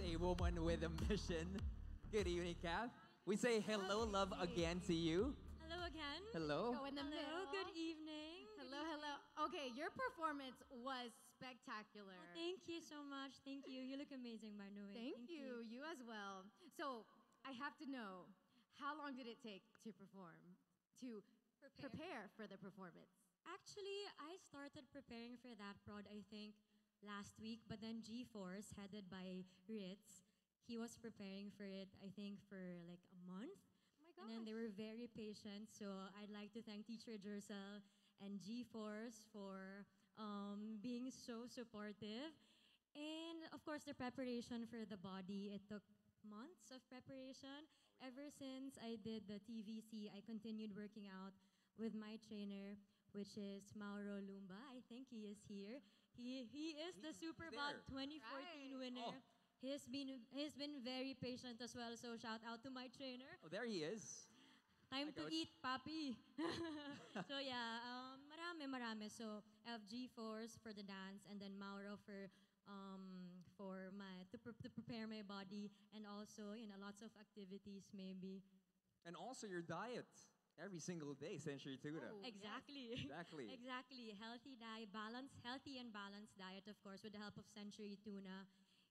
a woman with a mission. Good evening, Kath. We say hello, love again to you. Hello again. Hello. Go in the Hello, middle. good evening. Hello, hello. Okay, your performance was spectacular. Oh, thank you so much. Thank you. You look amazing, by the way. Thank you. You as well. So I have to know, how long did it take to perform, to prepare for the performance? Actually, I started preparing for that prod, I think, last week, but then G-Force, headed by Ritz, he was preparing for it, I think, for like a month. Oh my And then they gosh. were very patient, so I'd like to thank Teacher Jersel and G-Force for being so supportive. And of course, the preparation for the body, it took months of preparation. Ever since I did the TVC, I continued working out with my trainer, which is Mauro Lumba. I think he is here. He is the there. Superbad 2014 Right. winner. Oh. He's been very patient as well. So shout out to my trainer. Oh, there he is. Time Hi, to Coach. eat, papi. So yeah, marami. So FG Force for the dance, and then Mauro for my to prepare my body, and also lots of activities maybe. And also your diet. Every single day, Century Tuna. Oh. Exactly. Exactly. Exactly. Healthy diet, healthy and balanced diet, of course, with the help of Century Tuna.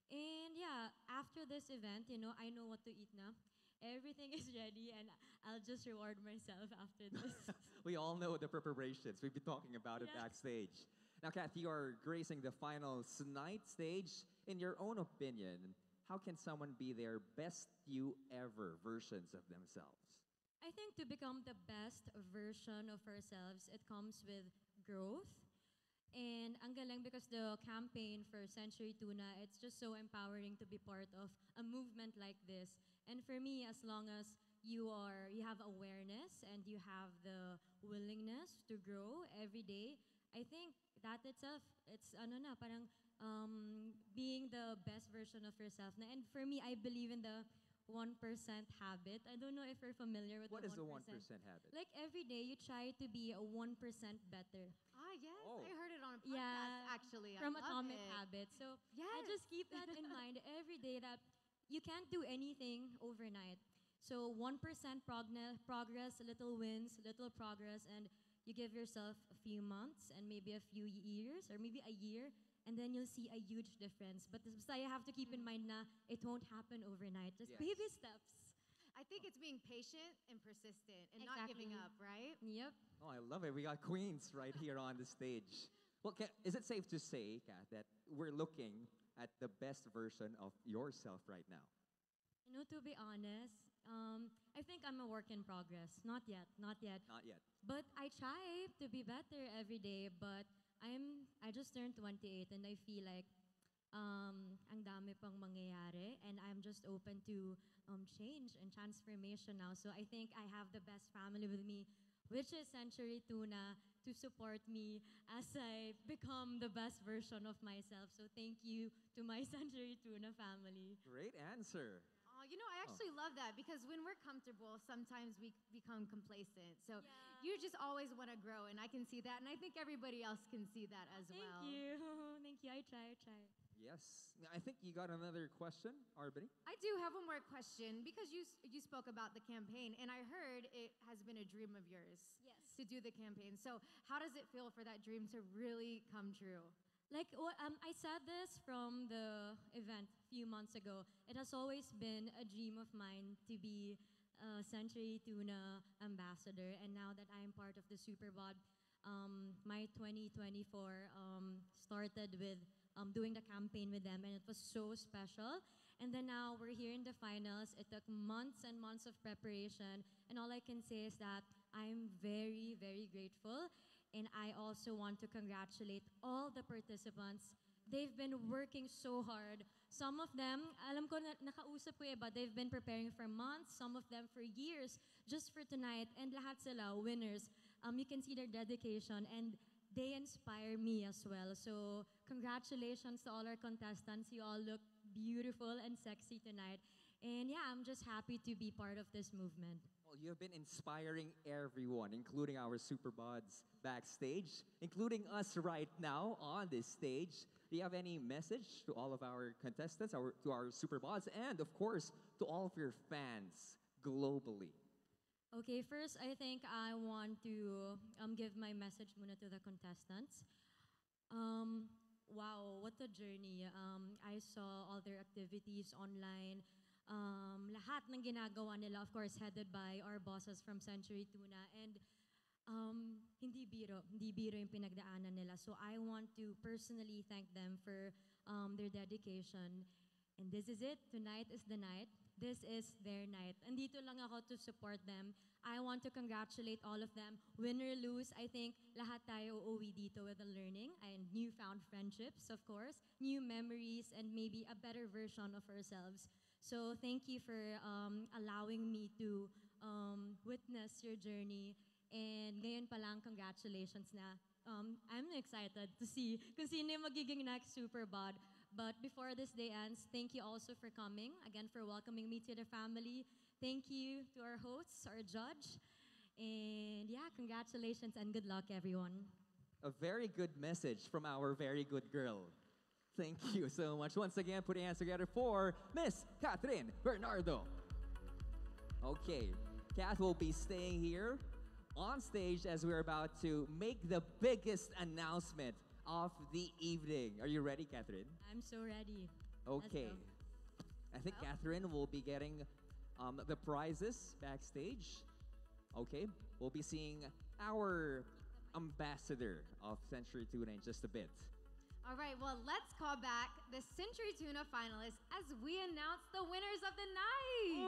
And yeah, after this event, I know what to eat now. Everything is ready, and I'll just reward myself after this. We all know the preparations. We've been talking about it Yeah. backstage. Now, Kath, you are gracing the finals night stage. In your own opinion, how can someone be their best you ever versions of themselves? I think to become the best version of ourselves, it comes with growth. And ang galing because the campaign for Century Tuna, it's just so empowering to be part of a movement like this. And for me, as long as you have awareness and you have the willingness to grow every day, I think that itself, it's parang being the best version of yourself. And for me, I believe in the 1% habit. I don't know if you're familiar with What the is the 1%. 1% habit? Like every day, you try to be a 1% better. Ah, yes. Oh. I heard it on a podcast, Yeah, actually. from I love Atomic it. Habits. So I Yes. just keep that in mind every day that you can't do anything overnight. So 1% progress, little wins, little progress, and you give yourself a few months and maybe a few years or maybe a year, and then you'll see a huge difference. But basta you have to keep in mind na it won't happen overnight. Just Yes. baby steps. I think it's being patient and persistent and not giving Exactly. up, right? Yep. Oh, I love it. We got queens right here on the stage. Well, is it safe to say, Kath, that we're looking at the best version of yourself right now? To be honest, I think I'm a work in progress. Not yet, not yet. Not yet. But I try to be better every day. But I just turned 28 and I feel like ang dami pang mangyayari, and I'm just open to change and transformation now. So I think I have the best family with me, which is Century Tuna, to support me as I become the best version of myself. So thank you to my Century Tuna family. Great answer. Oh, I actually love that because when we're comfortable, sometimes we become complacent. So Yeah. you just always want to grow, and I can see that, and I think everybody else can see that as well. Thank you. Thank you. I try. Yes. I think you got another question, Arbany. I do have one more question because you spoke about the campaign, and I heard it has been a dream of yours. Yes. To do the campaign. So how does it feel for that dream to really come true? Like I said this from the event a few months ago. It has always been a dream of mine to be a Century Tuna ambassador, and now that I'm part of the Superbod, my 2024 started with doing the campaign with them, and it was so special. And then now we're here in the finals. It took months and months of preparation, and all I can say is that I'm very, very grateful. And I also want to congratulate all the participants. They've been working so hard. Some of them, alam ko na nakausap ko iba, they've been preparing for months, some of them for years, just for tonight. And lahat sila, winners. You can see their dedication, and they inspire me as well. So congratulations to all our contestants. You all look beautiful and sexy tonight. And yeah, I'm just happy to be part of this movement. Well, you have been inspiring everyone, including our Superbods backstage, including us right now on this stage. do you have any message to all of our contestants, to our super bods, and of course to all of your fans globally? Okay, first I think I want to give my message muna to the contestants. Wow, what a journey. I saw all their activities online. Lahat ng ginagawa nila, of course, headed by our bosses from Century Tuna. And hindi biro yung pinagdaanan nila. So I want to personally thank them for their dedication. And this is it. Tonight is the night. This is their night. Andito lang ako to support them. I want to congratulate all of them. Win or lose, I think lahat tayo uuwi dito with a learning and newfound friendships, of course, new memories, and maybe a better version of ourselves. So thank you for allowing me to witness your journey. And ngayon pa lang, congratulations na. I'm excited to see kung sino yung magiging next Superbod. But before this day ends, thank you also for coming. Again, for welcoming me to the family. Thank you to our hosts, our judge. And yeah, congratulations and good luck, everyone. A very good message from our very good girl. Thank you so much. Once again, put your hands together for Miss Catherine Bernardo. Okay, Kat will be staying here on stage as we're about to make the biggest announcement of the evening. Are you ready, Catherine? I'm so ready. Okay. Let's go. I think Catherine will be getting the prizes backstage. Okay, we'll be seeing our ambassador of Century Tuna in just a bit. All right, well, let's call back the Century Tuna finalists as we announce the winners of the night.